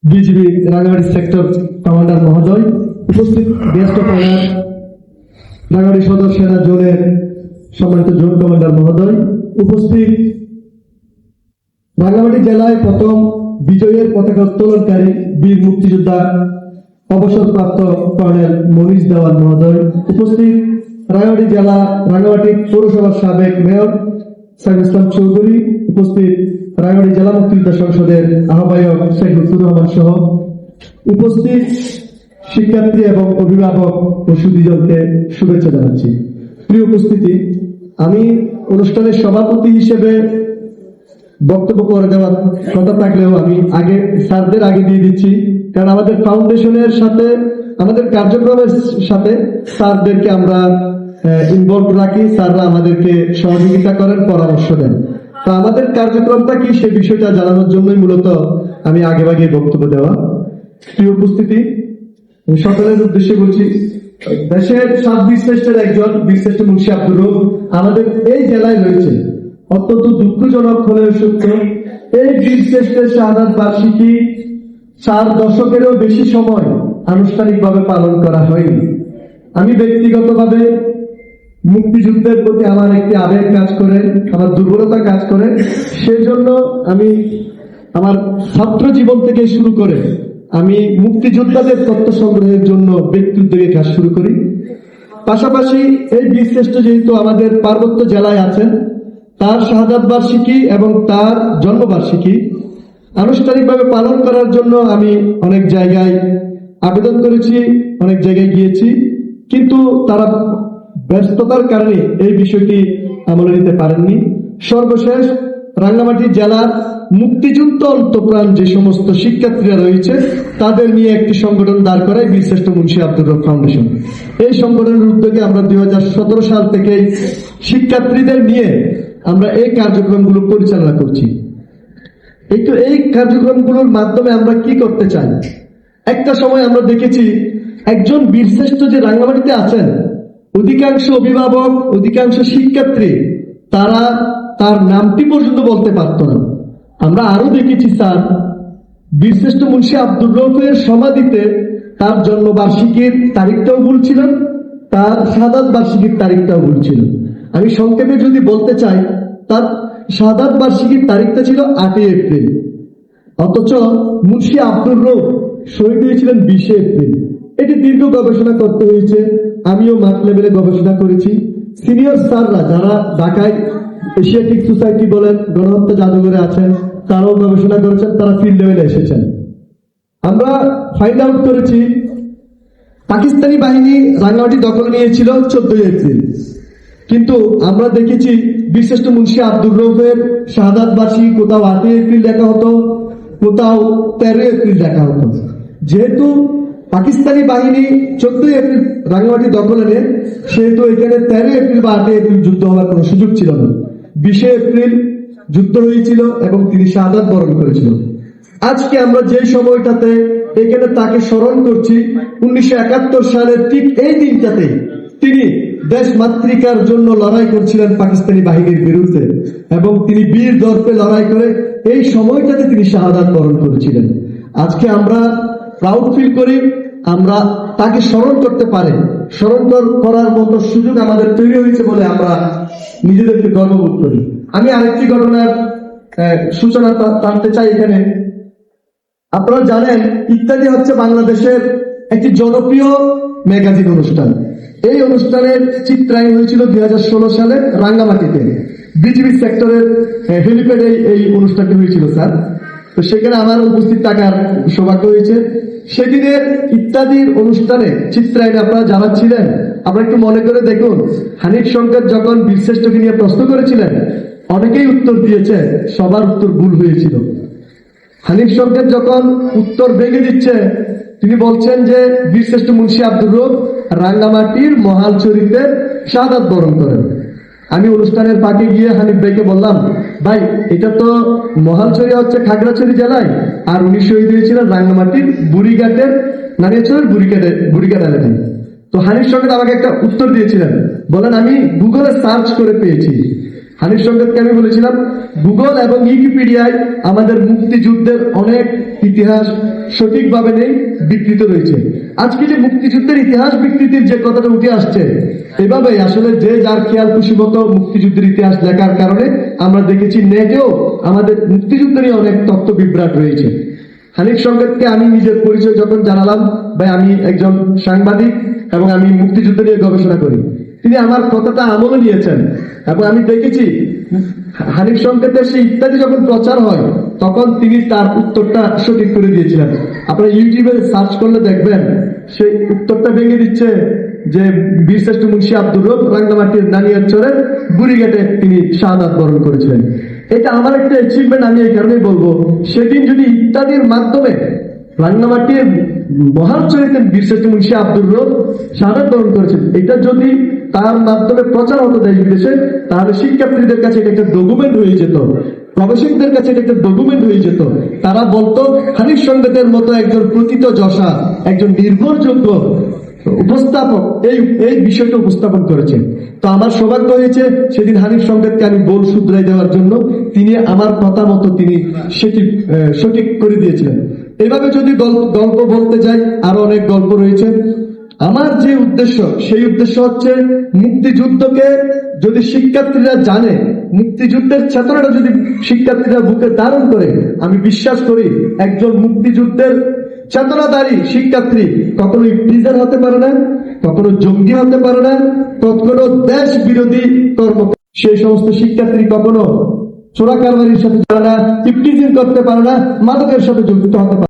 BGB Rangamati sector commander মহোদয়, উপস্থিত guest of honour Rangamati সদর সেনা জোনের সম্মানিত জোন কমান্ডার মহোদয়, উপস্থিত রাঙ্গামাটি জেলায় প্রথম বিজয়ের পতাকা উত্তোলনকারী বীর মুক্তিযোদ্ধা অবসরপ্রাপ্ত কর্নেল মনিজ দেওয়ান মহোদয়, উপস্থিত রাঙ্গামাটি জেলা রাঙ্গামাটি পৌরসভার সাবেক মেয়র সাইফুল ইসলাম চৌধুরী, উপস্থিত রাঙ্গামাটি জেলা মুক্তিযোদ্ধা সংসদের আহ্বায়ক শেখ লুৎফুর রহমান সহ উপস্থিত শিক্ষার্থী এবং অভিভাবক ও সুধীজনকে শুভেচ্ছা জানাচ্ছি। প্রিয় উপস্থিতি, আমি অনুষ্ঠানের সভাপতি হিসেবে বক্তব্য করে দেওয়ার কথা থাকলেও আমি আগে স্যারদের আগে দিয়ে দিচ্ছি, কারণ আমাদের ফাউন্ডেশনের সাথে আমাদের কার্যক্রমের সাথে স্যারদেরকে আমরা ইনভলভ রাখি। স্যাররা আমাদেরকে সহযোগিতা করেন, পরামর্শ দেন। তো আমাদের কার্যক্রমটা কি সে বিষয়টা জানানোর জন্যই মূলত আমি আগে ভাগে বক্তব্য দেওয়া। প্রিয় উপস্থিতি, সকলের উদ্দেশ্যে বলছি, দেশের 7 বীরশ্রেষ্ঠের একজন বীরশ্রেষ্ঠ মুন্সি আব্দুর রউফ আমাদের এই জেলায় রয়েছে। অত্যন্ত দুঃখজনক হলেও সত্য, এই বীরশ্রেষ্ঠের শাহাদাত বার্ষিকী 4 দশকেরও বেশি সময় আনুষ্ঠানিকভাবে পালন করা হয়নি। আমি ব্যক্তিগতভাবে মুক্তিযুদ্ধের প্রতি আমার একটি আবেগ কাজ করে, আমার দুর্বলতা কাজ করে, সেজন্য আমি আমার ছাত্র জীবন থেকে শুরু করে আমি মুক্তিযোদ্ধাদের তথ্য সংগ্রহের জন্য ব্যক্তি উদ্যোগে কাজ শুরু করি। পাশাপাশি এই বীরশ্রেষ্ঠ যেহেতু আমাদের পার্বত্য জেলায় আছেন, তার শাহাদাত বার্ষিকী এবং তার জন্মবার্ষিকী আনুষ্ঠানিকভাবে পালন করার জন্য আমি অনেক জায়গায় আবেদন করেছি, অনেক জায়গায় গিয়েছি, কিন্তু তারা ব্যস্ততার কারণে এই বিষয়টি আমলে নিতে পারেননি। সর্বশেষ রাঙ্গামাটি জেলার মুক্তিযুদ্ধ অন্তঃপ্রাণ যে সমস্ত শিক্ষার্থীরা রয়েছে তাদের নিয়ে একটি সংগঠন দাঁড় করায় বীরশ্রেষ্ঠ মুন্সি আব্দুর রউফ ফাউন্ডেশন। এই সংগঠনের উদ্যোগে আমরা 2017 সাল থেকে শিক্ষার্থীদের নিয়ে আমরা এই কার্যক্রমগুলো পরিচালনা করছি। একটু এই কার্যক্রমগুলোর মাধ্যমে আমরা কি করতে চাই? একটা সময় আমরা দেখেছি একজন বীরশ্রেষ্ঠ যে রাঙ্গামাটিতে আছেন, অধিকাংশ অভিভাবক, অধিকাংশ শিক্ষার্থী তারা তার নামটি পর্যন্ত বলতে পারত না। আমরা আরো দেখেছি স্যার, বীরশ্রেষ্ঠ মুন্সি আব্দুর রউফের সমাধিতে তার জন্মবার্ষিকীর তারিখটাও ভুল ছিল, তার শাহাদাত বার্ষিকীর তারিখটাও ভুল ছিল। আমি সংক্ষেপে যদি বলতে চাই, তার শাহাদাত বার্ষিকীর তারিখটা ছিল 8 এপ্রিল, অথচ মুন্সি আব্দুর রউফ শহীদ হয়েছিলেন 20 এপ্রিল। এটি দীর্ঘ গবেষণা করতে হয়েছে, আমিও মাঠ লেভেলে গবেষণা করেছি। সিনিয়র স্যাররা যারা ঢাকায় এশিয়াটিক সোসাইটি বলেন, গণহত্যা জাদুঘরে আছেন, তারাও গবেষণা করেছেন, তারা ফিল্ড লেভেলে এসেছেন। আমরা ফাইন্ড আউট করেছি পাকিস্তানি বাহিনী রাঙ্গামাটি দখল নিয়েছিল 14 এপ্রিল, কিন্তু আমরা দেখেছি বীরশ্রেষ্ঠ মুন্সি আব্দুর রউফের শাহাদাত বার্ষিকী কোথাও 8 এপ্রিল লেখা হতো, কোথাও 13 এপ্রিল লেখা হতো। যেহেতু পাকিস্তানি বাহিনী 14 এপ্রিল রাঙ্গামাটি দখলে নেন, সেহেতু এখানে 13 এপ্রিল বা 8 এপ্রিল যুদ্ধ হওয়ার কোনো সুযোগ ছিল না। 20 এপ্রিল যুদ্ধ হয়েছিল এবং তিনি শাহাদাত বরণ করেছিল। আজকে আমরা যে সময়টাতে এখানে তাকে স্মরণ করছি, 1971 সালের ঠিক এই দিনটাতে তিনি দেশ মাতৃকার জন্য লড়াই করছিলেন পাকিস্তানি বাহিনীর বিরুদ্ধে, এবং তিনি বীর দর্পে লড়াই করে এই সময়টাতে তিনি শাহাদাত বরণ করেছিলেন। আজকে আমরা প্রাউড ফিল করি, আমরা তাকে স্মরণ করতে পারি, স্মরণ করার মতো সুযোগ আমাদের তৈরি হয়েছে বলে আমরা নিজেদেরকে গর্ববোধ করি। আমি আরেকটি ঘটনার সূচনা টানতে চাই এখানে। আপনারা জানেন, ইত্যাদি হচ্ছে বাংলাদেশের একটি জনপ্রিয় ম্যাগাজিন অনুষ্ঠান। এই অনুষ্ঠানের চিত্রায়ন হয়েছিল 2016 সালে রাঙ্গামাটিতে, বিজিবি সেক্টরের হেলিপ্যাডে এই অনুষ্ঠানটি হয়েছিল স্যার। তো সেখানে আমার উপস্থিত থাকার সৌভাগ্য হয়েছে। সেদিনের ইত্যাদির অনুষ্ঠানে চিত্রায়নে আপনারা যারা ছিলেন, আমরা একটু মনে করে দেখুন, হানিফ সংকেত যখন বীরশ্রেষ্ঠকে নিয়ে প্রশ্ন করেছিলেন, অনেকেই উত্তর দিয়েছে, সবার উত্তর ভুল হয়েছিল। হানিফ সংকেত যখন উত্তর ভেঙে দিচ্ছে, তিনি বলছেন যে বীরশ্রেষ্ঠ মুন্সি আব্দুর রউফ রাঙ্গামাটির মহালছড়িতে শাহাদাত বরণ করেন। আমি অনুষ্ঠানের ফাঁকে গিয়ে হানিফ ভাইকে বললাম, ভাই এটা তো মহালছড়ি হচ্ছে খাগড়াছড়ি জেলায়, আর উনি শহীদ হয়েছিলেন রাঙ্গামাটির বুড়িঘাটের নানিয়াছড়ির বুড়িঘাট এলাকায়। তো হানিফ সংকেত আমাকে একটা উত্তর দিয়েছিলেন, বলেন আমি গুগলে সার্চ করে পেয়েছি, হানিফ সংকেতকে আমি বলেছিলাম গুগল এবং উইকিপিডিয়ায় আমাদের মুক্তিযুদ্ধের অনেক ইতিহাস সঠিকভাবে নেই, বিকৃত রয়েছে। আজকে যে মুক্তিযুদ্ধের ইতিহাস বিকৃতির যে কথাটা উঠে আসছে, এভাবে আসলে যে যার খেয়াল খুশি মতো মুক্তিযুদ্ধের ইতিহাস লেখার কারণে আমরা দেখেছি নেটেও আমাদের মুক্তিযুদ্ধ নিয়ে অনেক তথ্য বিভ্রাট রয়েছে। হানিফ সংকেতকে আমি নিজের পরিচয় যখন জানালাম, ভাই আমি একজন সাংবাদিক এবং আমি মুক্তিযুদ্ধ নিয়ে গবেষণা করি, তিনি আমার কথাটা আমলে নিয়েছেন এবং আমি দেখেছি হানিফ সংকেতের সেই ইত্যাদি যখন প্রচার হয় তখন তিনি তার উত্তরটা সঠিক করে দিয়েছিলেন। আপনারা ইউটিউবে সার্চ করলে দেখবেন সেই উত্তরটা ভেঙে দিচ্ছে যে বীরশ্রেষ্ঠ মুন্সি আব্দুর রব রাঙ্গামাটির নানিয়ারচরে বুড়িঘাটে তিনি শাহাদাত বরণ করেছিলেন। এটা আমার একটা অ্যাচিভমেন্ট, আমি এই কারণেই বলবো, সেদিন যদি ইত্যাদির মাধ্যমে রাঙ্গামাটির মহান চরিত্রের বীরশ্রেষ্ঠ মুন্সি আব্দুর রব শাহাদাত বরণ করেছেন, এটা যদি তার মাধ্যমে প্রচার হতো দেশ বিদেশে, তাহলে শিক্ষার্থীদের কাছে এটা একটা ডকুমেন্ট হয়ে যেত, গবেষকদের কাছে এটা একটা ডকুমেন্ট হয়ে যেত। তারা বলতো হানিফ সংকেতের মতো একজন প্রথিত যশা, একজন নির্ভরযোগ্য উপস্থাপক এই বিষয়টা উপস্থাপন করেছেন। তো আমার সৌভাগ্য হয়েছে সেদিন হানিফ সংকেতকে আমি বল শুধরাই দেওয়ার জন্য তিনি আমার কথা মতো তিনি সেটি সঠিক করে দিয়েছিলেন। এভাবে যদি গল্প বলতে যাই আরো অনেক গল্প রয়েছে। আমার যে উদ্দেশ্য, সেই উদ্দেশ্য হচ্ছে মুক্তিযুদ্ধকে যদি শিক্ষার্থীরা জানে, মুক্তিযুদ্ধের চেতনাটা যদি শিক্ষার্থীরা বুকে ধারণ করে, আমি বিশ্বাস করি একজন মুক্তিযুদ্ধের চেতনাধারী শিক্ষার্থী কখনোই প্রিজন হতে পারে না, কখনো জঙ্গি হতে পারে না, কখনো দেশ বিরোধী কর্ম, সেই সমস্ত শিক্ষার্থী কখনো চোরা কারবারির সাথে পারে না, ইফটিজিং করতে পারে না, মাদকের সাথে যুক্ত হতে পারে না।